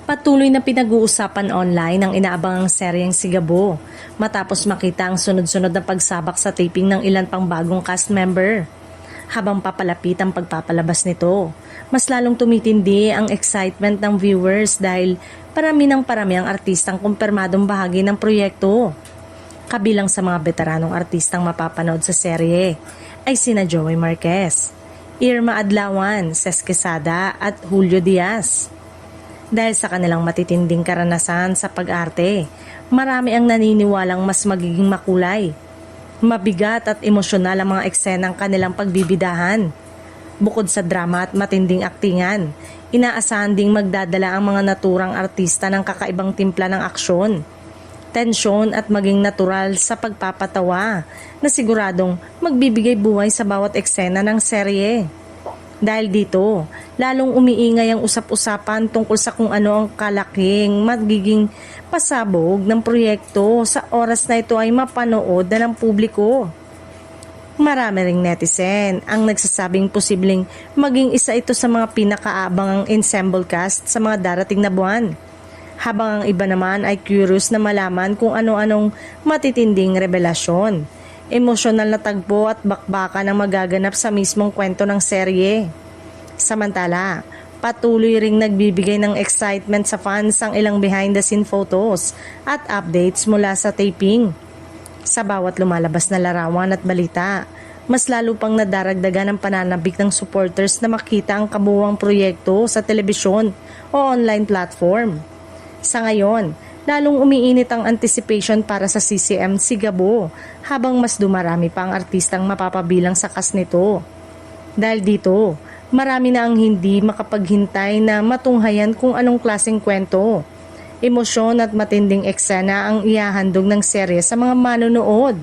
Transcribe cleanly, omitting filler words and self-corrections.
Patuloy na pinag-uusapan online ang inaabangang seryeng Sigabo matapos makita ang sunod-sunod na pagsabak sa taping ng ilan pang bagong cast member. Habang papalapit ang pagpapalabas nito, mas lalong tumitindi ang excitement ng viewers dahil parami ang artistang kumpirmadong bahagi ng proyekto. Kabilang sa mga veteranong artistang mapapanood sa serye ay sina Joey Marquez, Irma Adlawan, Ces Quesada at Julio Diaz. Dahil sa kanilang matitinding karanasan sa pag-arte, marami ang naniniwalang mas magiging makulay, mabigat at emosyonal ang mga eksenang kanilang pagbibidahan. Bukod sa drama at matinding aktingan, inaasahan ding magdadala ang mga naturang artista ng kakaibang timpla ng aksyon, tensyon at maging natural sa pagpapatawa na siguradong magbibigay buhay sa bawat eksena ng serye. Dahil dito, lalong umiingay ang usap-usapan tungkol sa kung ano ang kalaking magiging pasabog ng proyekto sa oras na ito ay mapanood na ng publiko. Marami ring netizen ang nagsasabing posibleng maging isa ito sa mga pinakaabangang ensemble cast sa mga darating na buwan. Habang ang iba naman ay curious na malaman kung ano-anong matitinding revelasyon, emosyonal na tagpo at bakbakan ang magaganap sa mismong kwento ng serye. Samantala, patuloy ring nagbibigay ng excitement sa fans ang ilang behind-the-scene photos at updates mula sa taping. Sa bawat lumalabas na larawan at balita, mas lalo pang nadaragdagan ang pananabik ng supporters na makita ang kabuuang proyekto sa telebisyon o online platform. Sa ngayon, lalong umiinit ang anticipation para sa CCM Sigabo habang mas dumarami pa ang artistang mapapabilang sa cast nito. Dahil dito, marami na ang hindi makapaghintay na matunghayan kung anong klaseng kwento, emosyon at matinding eksena ang ihahandog ng serye sa mga manonood.